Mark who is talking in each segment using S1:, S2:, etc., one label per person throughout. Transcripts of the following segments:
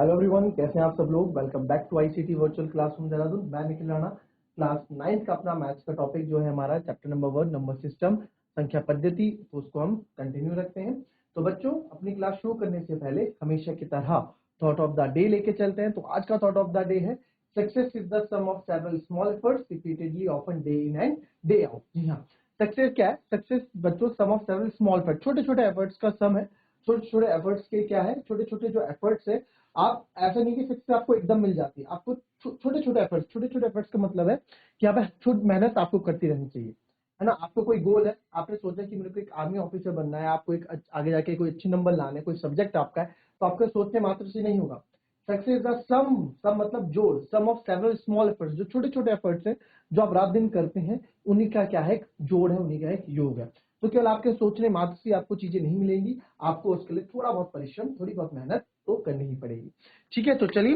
S1: Hello everyone, कैसे हैं आप सब लोग। Welcome back to ICT virtual classroom Dehradun. मैं निखिल राणा। क्लास 9 का अपना मैथ्स का टॉपिक जो है हमारा चैप्टर नंबर 1 नंबर सिस्टम संख्या पद्धति, तो उसको हम कंटिन्यू रखते हैं। तो बच्चों, अपनी क्लास शुरू करने से पहले हमेशा की तरह थॉट ऑफ द डे लेके चलते हैं। तो आज का थॉट ऑफ द डे है success is the sum of several small efforts repeatedly often day in and day out. जी हाँ, सक्सेस क्या है? सक्सेस बच्चों sum of several small effort, छोटे छोटे एफर्ट्स का सम है। छोटे छोटे एफर्ट्स के क्या है? छोटे छोटे जो एफर्ट्स है, आप ऐसा नहीं कि सक्सेस आपको एकदम मिल जाती है। आपको छोटे छोटे एफर्ट्स का मतलब है कि आप छोटी मेहनत आपको करती रहनी चाहिए, है ना। आपको कोई गोल है, आपने सोचा कि मेरे को एक आर्मी ऑफिसर बनना है, आपको एक आगे जाके कोई अच्छे नंबर लाने, कोई सब्जेक्ट आपका है, तो आपके सोचने मात्र से नहीं होगा। सक्सेस द सम मतलब जोड़, सम ऑफ सेवरल स्मॉल एफर्ट्स, जो छोटे छोटे एफर्ट्स हैं जो आप रात दिन करते हैं, उन्हीं का क्या है? जोड़ है, उन्हीं का एक योग है। तो केवल आपके सोचने मात्र से आपको चीजें नहीं मिलेंगी, आपको उसके लिए थोड़ा बहुत परिश्रम, थोड़ी बहुत मेहनत तो करनी ही पड़ेगी। ठीक है, तो चलिए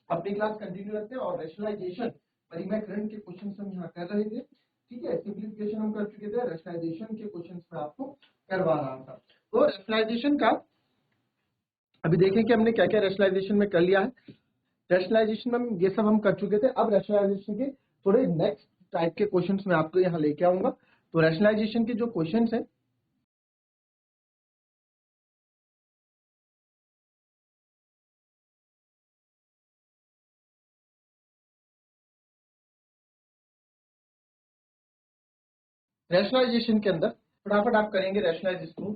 S1: अपनी क्लास कंटिन्यू रखते हैं। और रैशनलाइजेशन परिमेयकरण के क्वेश्चन हम यहाँ कर रहे थे। ठीक है, सिंप्लीफिकेशन हम कर चुके थे, रैशनलाइजेशन के क्वेश्चन मैं आपको करवा रहा था। तो रैशनलाइजेशन का अभी देखें कि हमने क्या क्या रैशनलाइजेशन में कर लिया है। रैशनलाइजेशन में ये सब हम कर चुके थे। अब रैशनलाइजेशन के थोड़े नेक्स्ट टाइप के क्वेश्चंस मैं आपको यहाँ लेके आऊंगा। तो रैशनलाइजेशन के जो क्वेश्चंस हैं, रैशनलाइजेशन के अंदर फटाफट आप करेंगे रैशनलाइज इसको।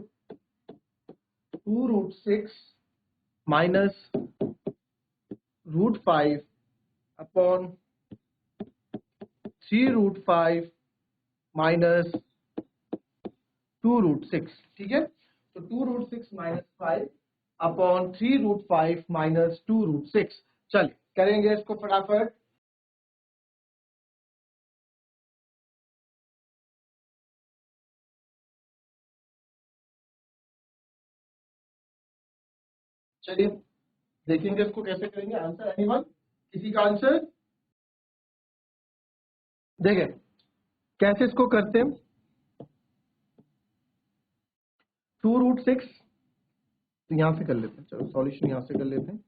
S1: 2√6 माइनस √5 अपॉन 3√5 माइनस 2√6। ठीक है, तो 2√6 माइनस 5 अपॉन 3√5 माइनस 2√6। चलिए करेंगे इसको फटाफट। चलिए देखेंगे इसको कैसे करेंगे। Answer anyone? किसी का आंसर? देखें कैसे इसको करते हैं। 2√6 तो यहां से कर लेते हैं, चलो सॉल्यूशन यहां से कर लेते हैं।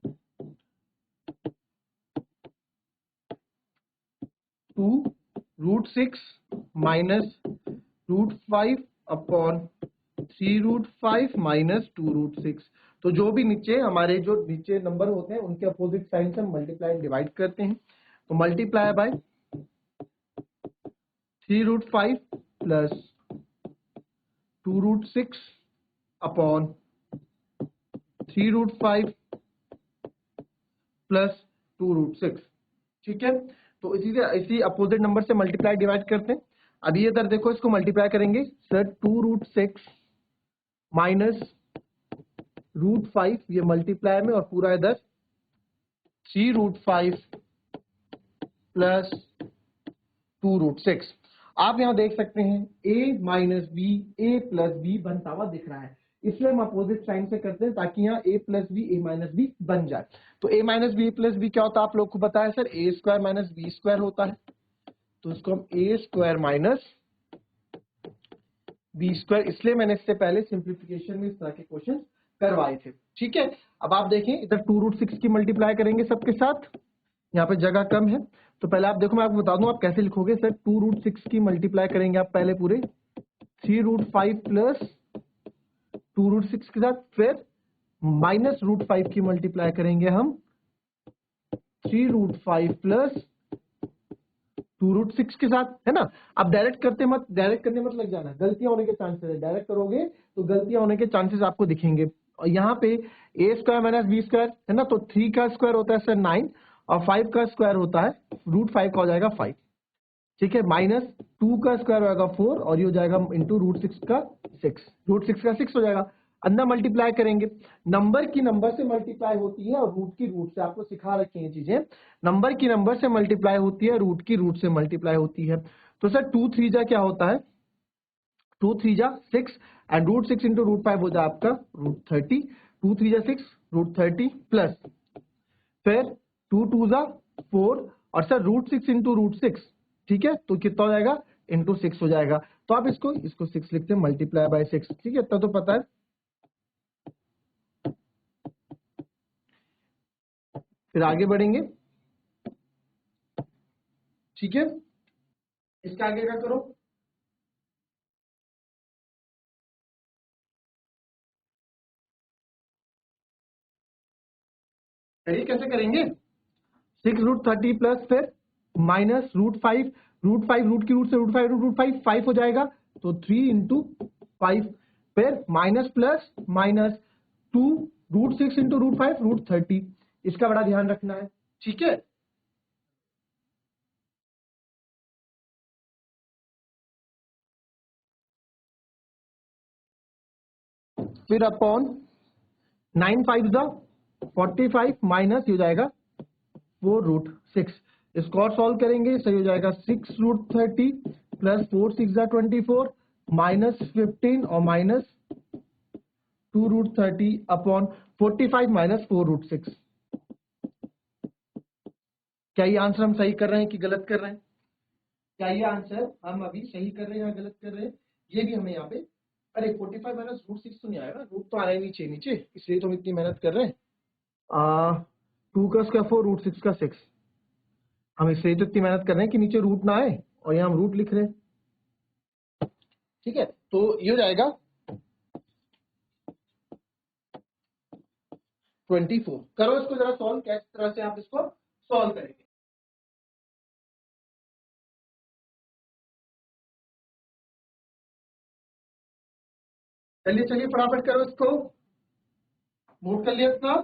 S1: 2√6 माइनस √5 अपॉन 3√5 माइनस 2√6। तो जो भी नीचे हमारे जो नीचे नंबर होते हैं उनके अपोजिट साइन से हम मल्टीप्लाई डिवाइड करते हैं। तो multiply by 3√5 plus 2√6 upon 3√5 plus 2√6। ठीक है, तो इसी अपोजिट नंबर से मल्टीप्लाई डिवाइड करते हैं। अब ये इधर देखो, इसको मल्टीप्लाई करेंगे सर। 2√6 माइनस √5 ये मल्टीप्लाई में, और पूरा इधर 3√5 प्लस 2√6। आप यहां देख सकते हैं a minus b, a plus b बनता हुआ दिख रहा है, इसलिए हम अपोजिट साइन से करते हैं ताकि यहाँ a plus b, a minus b बन जाए। तो a minus b plus b क्या होता है आप लोग को पता है sir? A square minus b square होता है। तो इसको हम a square minus b square, इसलिए मैंने इससे पहले सिंप्लीफिकेशन में इस तरह के क्वेश्चन करवाए थे। ठीक है, अब आप देखें इधर 2√6 की मल्टीप्लाई करेंगे सबके साथ, यहाँ पे जगह कम है। तो पहले आप देखो, मैं आपको बता दूं आप कैसे लिखोगे सर। 2√6 की मल्टीप्लाई करेंगे आप पहले पूरे 3√5 प्लस 2√6 के साथ, फिर माइनस √5 की मल्टीप्लाई करेंगे हम 3√5 प्लस 2√6 के साथ, है ना। अब डायरेक्ट करने मत लग जाना, गलतियां होने के चांसेस है। डायरेक्ट करोगे तो गलतियां होने के चांसेस आपको दिखेंगे। और यहाँ पे ए स्क्वायर माइनस बी स्क्वायर है ना, तो 3 का स्क्वायर होता है सर 9, और 5 का स्क्वायर होता है √5 का हो जाएगा 5। ठीक है, माइनस 2 का स्क्वायर होगा 4, और ये हो जाएगा इंटू √6 का 6, √6 का 6 हो जाएगा। अंदर मल्टीप्लाई करेंगे, नंबर की नंबर से मल्टीप्लाई होती है और रूट की रूट से, आपको सिखा रखी है चीजें। नंबर की नंबर से मल्टीप्लाई होती है, रूट की रूट से मल्टीप्लाई होती है। तो सर 2 3 जा क्या होता है? 2 3 जा 6, एंड √6 इंटू √5 हो जाए आपका √30। 2 3 जा 6, √30 प्लस फिर 2 2 जा 4, और सर √6 इंटू √6, ठीक है, तो कितना हो जाएगा? इंटू 6 हो जाएगा। तो आप इसको 6 लिखते हैं, मल्टीप्लाई बाय 6। ठीक है, इतना तो पता है। फिर आगे बढ़ेंगे, ठीक है। इसके आगे क्या करो, करिए कैसे करेंगे, 6√30 प्लस फिर माइनस √5, √5 रूट की रूट से √5 √5 5 हो जाएगा, तो 3 × 5, फिर माइनस प्लस माइनस 2 √6 × √5 √30। इसका बड़ा ध्यान रखना है, ठीक है। फिर अपॉन 9 5 45 माइनस हो जाएगा 4√6। इसको और सॉल्व करेंगे, सही हो जाएगा 6√30 प्लस 4 6 24 माइनस 15 और माइनस 2√30 अपॉन 45 माइनस 4√6। क्या ये आंसर हम सही कर रहे हैं कि गलत कर रहे हैं? क्या ये आंसर हम अभी सही कर रहे हैं या गलत कर रहे हैं? ये भी हमें यहाँ पे, अरे 45 माइनस √6 तो नहीं आएगा, रूट तो आना ही नीचे नीचे, इसलिए तो हम इतनी मेहनत कर रहे हैं। 2 का स्क्वायर 4 √6 का 6, हम इसलिए तो इतनी मेहनत कर रहे हैं कि नीचे रूट ना आए, और यहाँ हम रूट लिख रहे हैं, ठीक है। तो ये हो जाएगा 24। करो इसको जरा सॉल्व, किस तरह से आप इसको सॉल्व करेंगे। चलिए चलिए फटाफट करो इसको, नोट कर लिया इसका।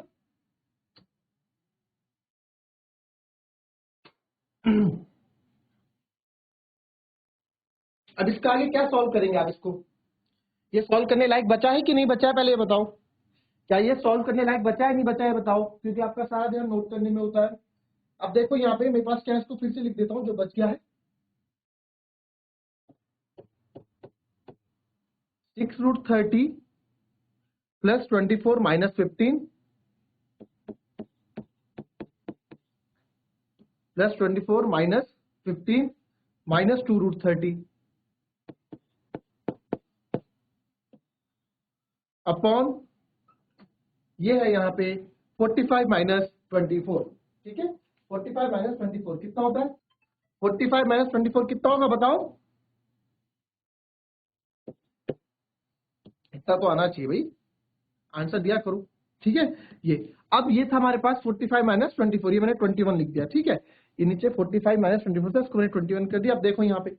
S1: अब इसका आगे क्या सॉल्व करेंगे आप इसको, ये सॉल्व करने लायक बचा है कि नहीं बचा है, पहले ये बताओ। क्या ये सॉल्व करने लायक बचा है नहीं बचा है बताओ, क्योंकि आपका सारा ध्यान नोट करने में होता है। अब देखो यहाँ पे मेरे पास क्या है, इसको फिर से लिख देता हूँ जो बच गया है। 6√30 plus 24 minus 15 plus 24 minus 15 minus 2√30 upon ये है यहाँ पे 45 माइनस 24, ठीक है। 45 माइनस 24 कितना होता है, 45 माइनस 24 कितना होगा बताओ, इतना तो आना चाहिए भाई, आंसर दिया करो, ठीक है। ये अब ये था हमारे पास 45 माइनस 24, ये मैंने 21 लिख दिया, ठीक है। ये नीचे 45 माइनस 24 था, इसको मैंने 21 कर दिया। अब देखो यहाँ पे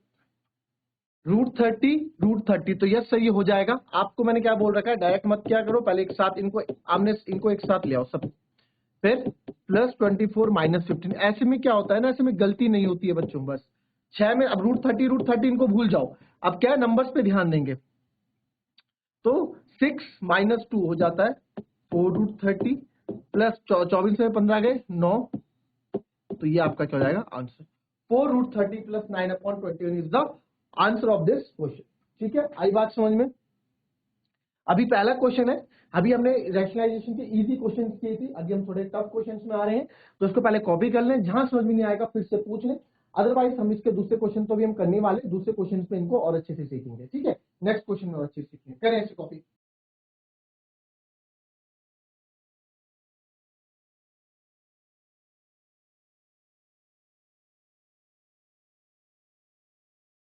S1: √30 तो यस सर ये हो जाएगा। आपको मैंने क्या बोल रखा है, डायरेक्ट मत क्या करो, पहले एक साथ इनको आमने इनको एक साथ ले आओ सब, फिर प्लस 24 माइनस 15। ऐसे में क्या होता है ना, ऐसे में गलती नहीं होती है बच्चों, बस 6 में अब √30 इनको भूल जाओ। अब क्या है, नंबर्स पे ध्यान देंगे, तो 6 माइनस 2 हो जाता है 4√30 प्लस 24 में 15 गए 9, तो ये आपका क्या हो जाएगा answer, 4√30 plus 9/21 is the answer of this question, ठीक है। आई बात समझ में। अभी पहला क्वेश्चन है, अभी हमने रैशनलाइजेशन के इजी क्वेश्चन किए थे, अभी हम थोड़े टफ क्वेश्चन में आ रहे हैं, तो इसको पहले कॉपी कर लें, जहां समझ में नहीं आएगा फिर से पूछ लें, अदरवाइज हम इसके दूसरे क्वेश्चन तो भी हम करने वाले, दूसरे क्वेश्चन पे इनको और अच्छे से सीखेंगे, ठीक है। नेक्स्ट क्वेश्चन में और अच्छे से सीखेंगे, करें इसे कॉपी।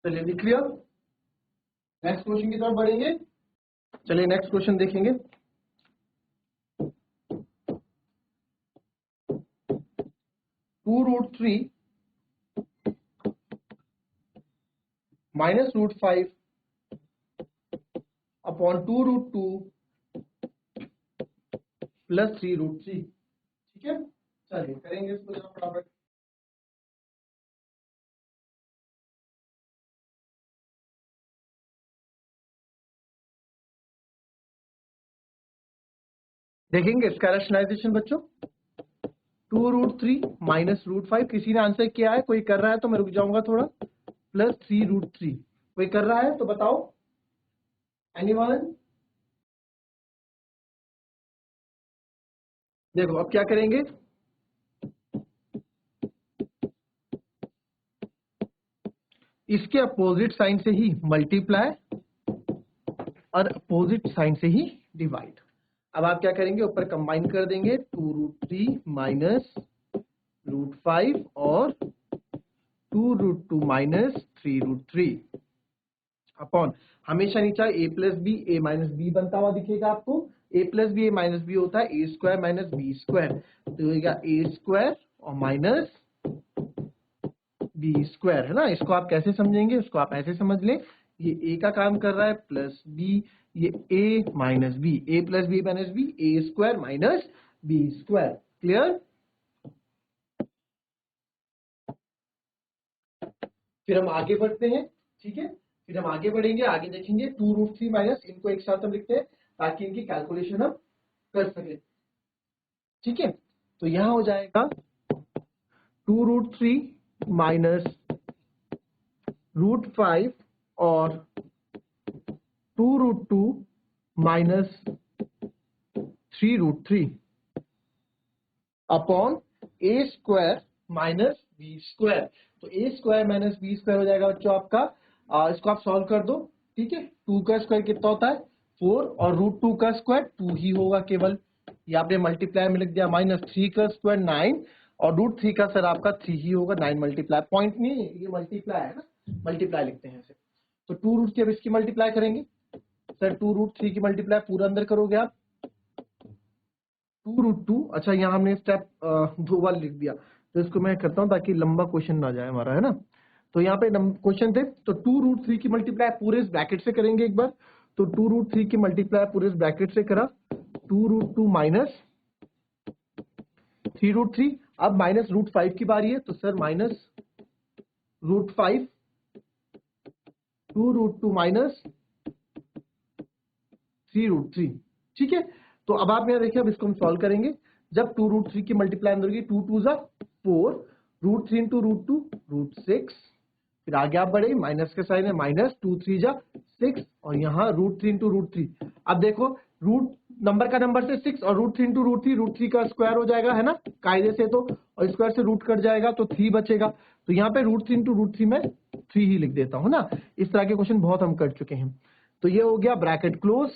S1: चलिए लिख लिया, नेक्स्ट क्वेश्चन की तरफ बढ़ेंगे। चलिए नेक्स्ट क्वेश्चन देखेंगे। 2√3 माइनस √5 अपॉन 2√2 प्लस 3√3, ठीक है। चलिए करेंगे इसको जरा फटाफट। देखेंगे इसका रैशनलाइजेशन बच्चों, 2√3 माइनस √5, किसी ने आंसर किया है, कोई कर रहा है तो मैं रुक जाऊंगा थोड़ा, प्लस 3√3, कोई कर रहा है तो बताओ, एनीवन। देखो अब क्या करेंगे, इसके अपोजिट साइन से ही मल्टीप्लाई और अपोजिट साइन से ही डिवाइड। अब आप क्या करेंगे, ऊपर कंबाइन कर देंगे 2√3 माइनस √5 और 2√2 माइनस 3√3 अपॉन, हमेशा नीचे a plus b a minus b बनता हुआ दिखेगा आपको। a plus b a minus b होता है a square minus b square, तो होगा ए स्क्वायर और माइनस बी स्क्वायर, है ना। इसको आप कैसे समझेंगे, उसको आप ऐसे समझ लें, ये a का काम कर रहा है प्लस b, ये a minus b, a plus b minus b, a square minus b square. Clear. फिर हम आगे बढ़ते हैं, ठीक है। फिर हम आगे बढ़ेंगे, आगे देखेंगे 2√3 माइनस, इनको एक साथ हम लिखते हैं ताकि इनकी कैलकुलेशन हम कर सके, ठीक है। तो यहां हो जाएगा 2√3 माइनस √5 और 2√2 माइनस 3√3 अपॉन ए स्क्वायर माइनस बी स्क्वायर। तो ए स्क्वायर माइनस बी स्क्वायर हो जाएगा बच्चों आपका, इसको आप सॉल्व कर दो, ठीक है। 2 का स्क्वायर कितना होता है 4 और √2 का स्क्वायर 2 ही होगा केवल, ये आपने मल्टीप्लाई में लिख दिया, माइनस 3 का स्क्वायर 9 और √3 का सर आपका 3 ही होगा, 9 मल्टीप्लाई, पॉइंट नहीं है ये मल्टीप्लाई है ना, मल्टीप्लाई लिखते हैं इसे। तो 2 की अब इसकी मल्टीप्लाई करेंगे सर, 2√3 की मल्टीप्लाई पूरा अंदर करोगे आप 2√2, अच्छा यहाँ हमने स्टेप 2 बार लिख दिया, तो इसको मैं करता हूँ ताकि लंबा क्वेश्चन ना जाए हमारा, है ना। तो यहाँ पे क्वेश्चन थे, तो 2√3 की मल्टीप्लाई पूरे इस ब्रैकेट से करेंगे एक बार, तो 2√3 की मल्टीप्लाई पूरे इस ब्रैकेट से करा, 2√2 माइनस 3√3, अब माइनस √5 की बारी है, तो सर माइनस √5, 2√2 माइनस 3√3, ठीक है। तो अब आप यहाँ देखिए, अब इसको हम सॉल्व करेंगे, जब 2√3 की मल्टीप्लाई अंदर होगी 2 2 4, √3 इंटू √2 √6, फिर आगे आप बढ़े, माइनस के साइन है, माइनस 2 3 6 और यहाँ √3 इंटू √3। अब देखो रूट नंबर का नंबर से 6 और √3 इंटू √3 का स्क्वायर हो जाएगा, है ना कायदे से, तो और स्क्वायर से रूट कट जाएगा तो 3 बचेगा, तो यहाँ पे √3 इंटू √3 में 3 ही लिख देता हूँ ना। इस तरह के क्वेश्चन बहुत हम कर चुके हैं। तो ये हो गया ब्रैकेट क्लोज,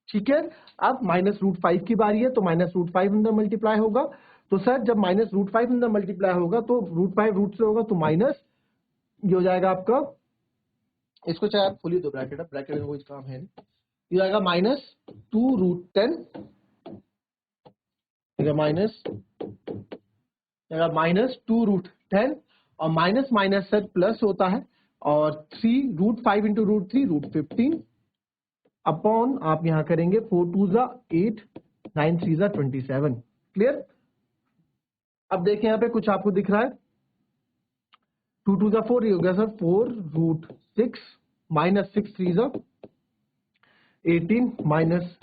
S1: ठीक है। अब माइनस √5 की बारी है, तो माइनस √5 अंदर मल्टीप्लाई होगा, तो सर जब माइनस √5 अंदर मल्टीप्लाई होगा तो √5 रूट से होगा, तो माइनस ये हो जाएगा आपका, इसको चाहे आप खोलिए दो ब्रैकेट, अब ब्रैकेट में कोई काम है नहीं, ये आएगा माइनस 2√10, माइनस माइनस 2√10 और माइनस माइनस सर प्लस होता है, और 3√5 इंटू √3 √15 अपॉन आप यहां करेंगे 4 2 8 9 3 27। क्लियर। अब देखें यहाँ पे कुछ आपको दिख रहा है, 2 2 4 ये हो गया सर 4√6 माइनस 6 3 18 माइनस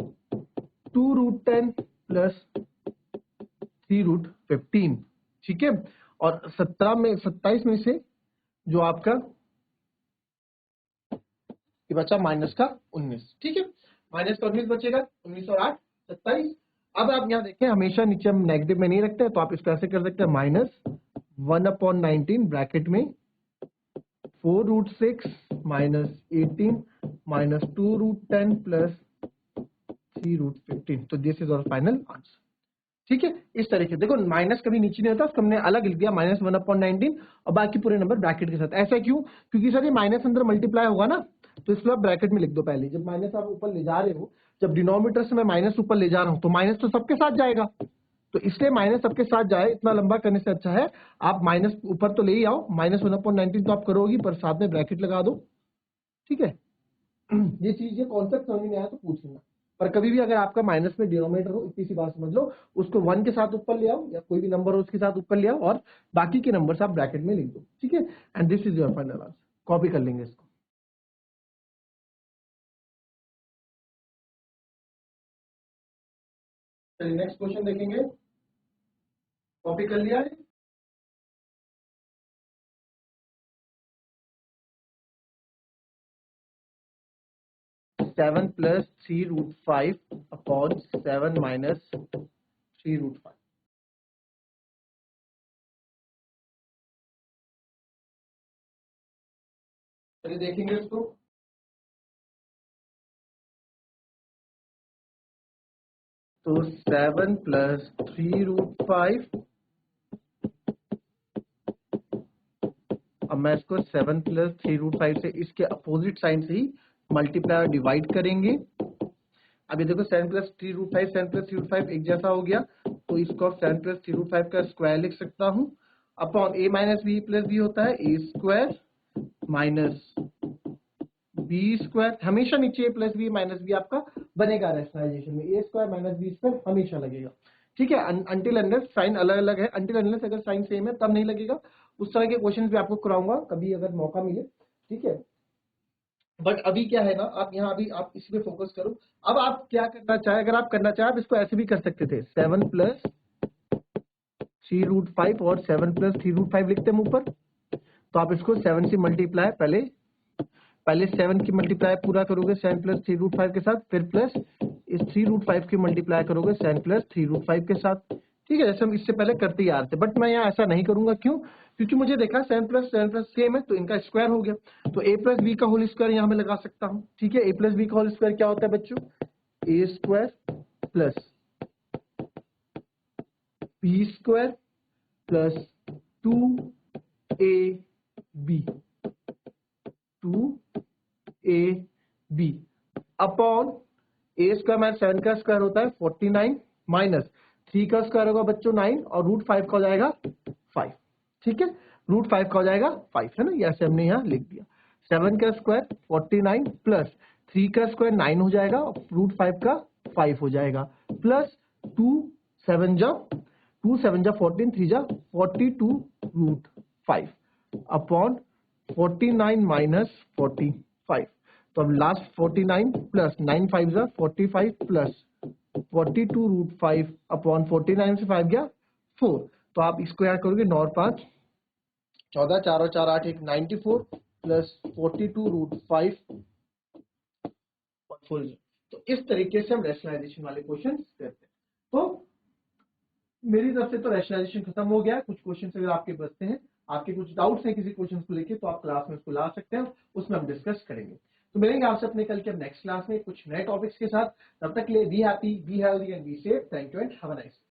S1: 2√10 प्लस 3√15, ठीक है। और 27 में से जो आपका ये बचा माइनस का 19, ठीक है। माइनस का 19 बचेगा, 19 और 8 27। अब आप यहाँ देखें, हमेशा नीचे हम नेगेटिव में नहीं रखते हैं, तो आप इसको ऐसे कर सकते हैं, -1/19 ब्रैकेट में 4√6 माइनस 18 माइनस 2√10 प्लस 3√15, तो this is our final answer, ठीक है। इस तरीके देखो, माइनस कभी नीचे नहीं होता, उसको हमने अलग लिख दिया -1/19 और बाकी पूरे नंबर ब्रैकेट के साथ। ऐसा क्यों, क्योंकि सर ये माइनस अंदर मल्टीप्लाई होगा ना, तो इसको आप ब्रैकेट में लिख दो पहले, जब माइनस आप ऊपर ले जा रहे हो, जब डिनोमिनेटर से मैं माइनस ऊपर ले जा रहा हूं, तो माइनस तो सबके साथ जाएगा, तो इसलिए माइनस सबके साथ जाए, इतना लंबा करने से अच्छा है आप माइनस ऊपर तो ले ही आओ, -1/19 तो आप करोगी, पर साथ में ब्रैकेट लगा दो, ठीक है। ये चीज, ये कॉन्सेप्ट समझ में आया तो पूछ लेना, पर कभी भी अगर आपका माइनस में डिनोमिनेटर हो, इतनी सी बात समझ लो, उसको 1 के साथ ऊपर ले आओ या कोई भी नंबर हो उसके साथ ऊपर ले आओ और बाकी के नंबर आप ब्रैकेट में लिख दो, ठीक है। And this is your final answer. Copy कर लेंगे इसको। चलिए नेक्स्ट क्वेश्चन देखेंगे, कॉपी कर लिया है। 7 प्लस 3√5 अपॉन 7 माइनस 3√5। चलिए देखेंगे इसको। तो 7 प्लस 3√5, अब मैं इसको 7 प्लस 3√5 से इसके अपोजिट साइन से ही मल्टीप्लाई और डिवाइड करेंगे। अब ये देखो 7 प्लस 3√5, 7 प्लस 3√5 एक जैसा हो गया, तो इसको अब 7 प्लस 3√5 का स्क्वायर लिख सकता हूँ upon a minus b plus b होता है a square minus b square, हमेशा नीचे a plus b minus b आपका बनेगा रैशनलाइजेशन में, a square minus b square हमेशा लगेगा। ठीक है, अंटिल अनलेस साइन अलग अलग है, अंटिल अनलेस अगर साइन सेम है तब नहीं लगेगा। उस तरह के क्वेश्चन भी आपको कराऊंगा कभी अगर मौका मिले। ठीक है, बट अभी क्या है ना, आप यहाँ अभी आप इसी पे फोकस करो। अब आप क्या करना चाहे, अगर आप करना चाहे आप इसको ऐसे भी कर सकते थे, 7 प्लस 3√5 और 7 प्लस 3√5 लिखते हैं ऊपर, तो आप इसको 7 से मल्टीप्लाई पहले 7 की मल्टीप्लाई पूरा करोगे 7 प्लस 3√5 के साथ, फिर प्लस इस 3√5 की मल्टीप्लाई करोगे 7 प्लस 3√5 के साथ। ठीक है, जैसे हम इससे पहले करते ही आ रहे थे, बट मैं यहाँ ऐसा नहीं करूंगा। क्यों? क्योंकि मुझे देखा 7 प्लस सेम है तो इनका स्क्वायर हो गया, तो a प्लस बी का होल स्क्वायर यहाँ मैं लगा सकता हूँ। ठीक है, a प्लस बी का होल स्क्वायर क्या होता है बच्चों? a square plus b square plus 2ab 2ab upon a square minus 7 का स्क्वायर होता है 49 माइनस 3 का स्क्वायर होगा बच्चों 9 और √5 का हो जाएगा 5। ठीक है, √5 का हो जाएगा 5, है ना, ये ऐसे हमने यहाँ लिख दिया। 7 का स्क्वायर 49 प्लस 3 का स्क्वायर 9 हो जाएगा, √5 का 5 हो जाएगा, प्लस 2 7 जा 14, 3 जा 42√5 अपॉन 49 माइनस 45। तो अब लास्ट 49 प्लस 9 5 जा 45 प्लस 42√5 अपॉन 49 से 5 गया 4। तो आप इसको याद करोगे 9 और 5 14, 4 और 4 8 1 94 प्लस 42√5 और 4। तो इस तरीके से हम रैशनलाइजेशन वाले क्वेश्चन करते हैं। तो मेरी तरफ से तो रैशनलाइजेशन खत्म हो गया। कुछ क्वेश्चन अगर आपके बचते हैं, आपके कुछ डाउट्स हैं किसी क्वेश्चन को लेके, तो आप क्लास में उसको ला सकते हैं, उसमें हम डिस्कस करेंगे। तो मिलेंगे आपसे अपने कल के नेक्स्ट क्लास में कुछ नए टॉपिक्स के साथ। तब तक के लिए be happy, be healthy and be safe. Thank you and have a nice day.